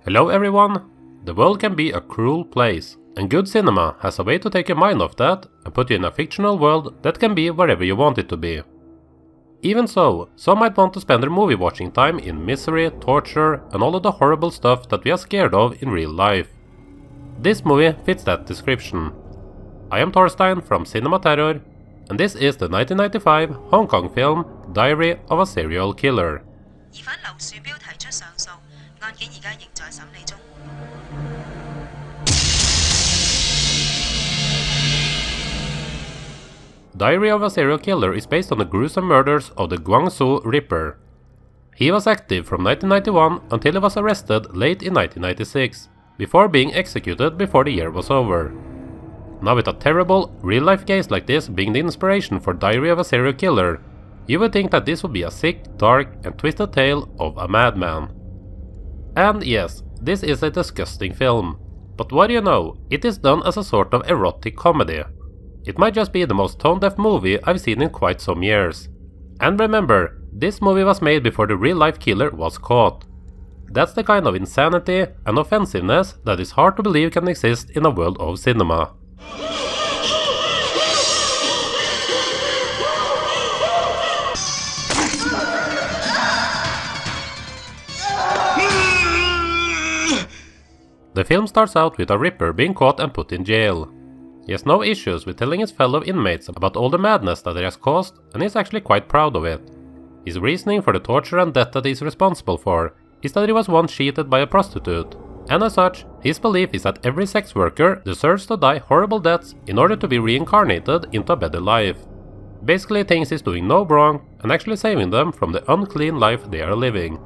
Hello everyone! The world can be a cruel place, and good cinema has a way to take your mind off that and put you in a fictional world that can be wherever you want it to be. Even so, some might want to spend their movie watching time in misery, torture, and all of the horrible stuff that we are scared of in real life. This movie fits that description. I am Torstein from CinemaTerror, and this is the 1995 Hong Kong film Diary of a Serial Killer. Diary of a Serial Killer is based on the gruesome murders of the Guang Ripper. He was active from 1991 until he was arrested late in 1996, before being executed before the year was over. Now with a terrible, real-life case like this being the inspiration for Diary of a Serial Killer, you would think that this would be a sick, dark and twisted tale of a madman. And yes, this is a disgusting film, but what do you know, it is done as a sort of erotic comedy. It might just be the most tone-deaf movie I've seen in quite some years. And remember, this movie was made before the real-life killer was caught. That's the kind of insanity and offensiveness that is hard to believe can exist in a world of cinema. The film starts out with a Ripper being caught and put in jail. He has no issues with telling his fellow inmates about all the madness that he has caused, and is actually quite proud of it. His reasoning for the torture and death that he is responsible for is that he was once cheated by a prostitute, and as such, his belief is that every sex worker deserves to die horrible deaths in order to be reincarnated into a better life. Basically, he thinks he's doing no wrong and actually saving them from the unclean life they are living.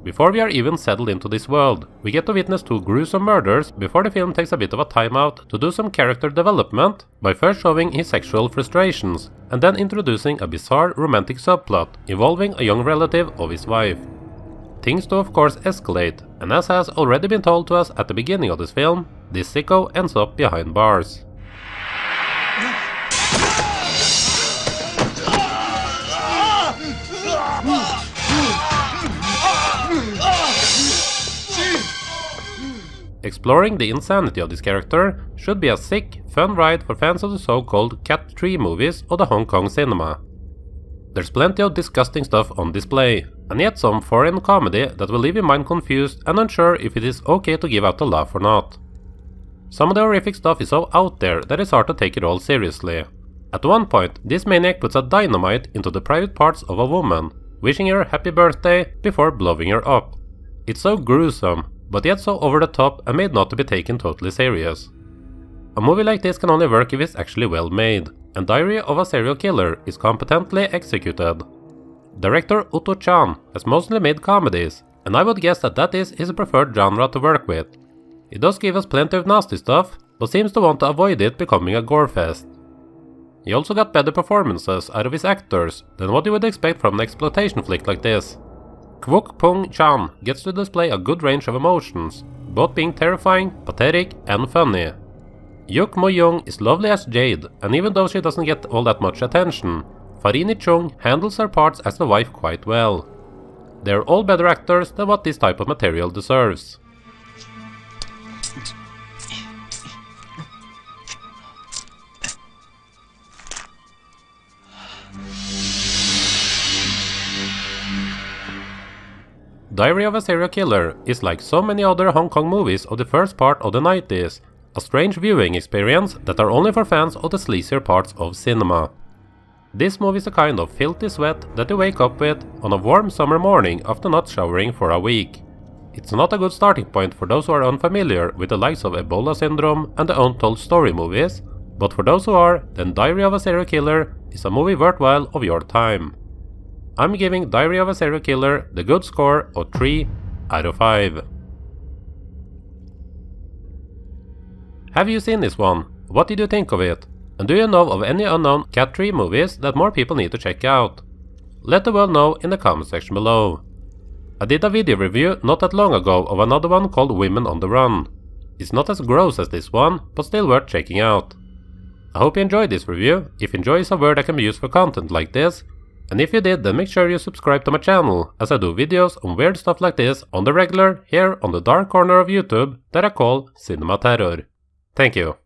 Before we are even settled into this world, we get to witness two gruesome murders before the film takes a bit of a timeout to do some character development by first showing his sexual frustrations and then introducing a bizarre romantic subplot involving a young relative of his wife. Things do of course escalate, and as has already been told to us at the beginning of this film, this sicko ends up behind bars. Exploring the insanity of this character should be a sick, fun ride for fans of the so-called Cat Tree movies of the Hong Kong cinema. There's plenty of disgusting stuff on display, and yet some foreign comedy that will leave your mind confused and unsure if it is okay to give out a laugh or not. Some of the horrific stuff is so out there that it's hard to take it all seriously. At one point, this maniac puts a dynamite into the private parts of a woman, wishing her happy birthday before blowing her up. It's so gruesome, but yet so over the top and made not to be taken totally serious. A movie like this can only work if it's actually well made, and Diary of a Serial Killer is competently executed. Director Otto has mostly made comedies, and I would guess that is his preferred genre to work with. He does give us plenty of nasty stuff, but seems to want to avoid it becoming a gore fest. He also got better performances out of his actors than what you would expect from an exploitation flick like this. Kwok-Pong gets to display a good range of emotions, both being terrifying, pathetic and funny. Yuk Mo-young is lovely as Jade, and even though she doesn't get all that much attention, Farini Cheung handles her parts as the wife quite well. They're all better actors than what this type of material deserves. Diary of a Serial Killer is like so many other Hong Kong movies of the first part of the 90s, a strange viewing experience that are only for fans of the sleazier parts of cinema. This movie is a kind of filthy sweat that you wake up with on a warm summer morning after not showering for a week. It's not a good starting point for those who are unfamiliar with the likes of Ebola Syndrome and the Untold Story movies, but for those who are, then Diary of a Serial Killer is a movie worthwhile of your time. I'm giving Diary of a Serial Killer the good score of 3 out of 5. Have you seen this one? What did you think of it? And do you know of any unknown Cat Tree movies that more people need to check out? Let the world know in the comment section below. I did a video review not that long ago of another one called Women on the Run. It's not as gross as this one, but still worth checking out. I hope you enjoyed this review. If enjoy is a word that can be used for content like this, and if you did, then make sure you subscribe to my channel, as I do videos on weird stuff like this on the regular here on the dark corner of YouTube that I call CinemaTerror. Thank you.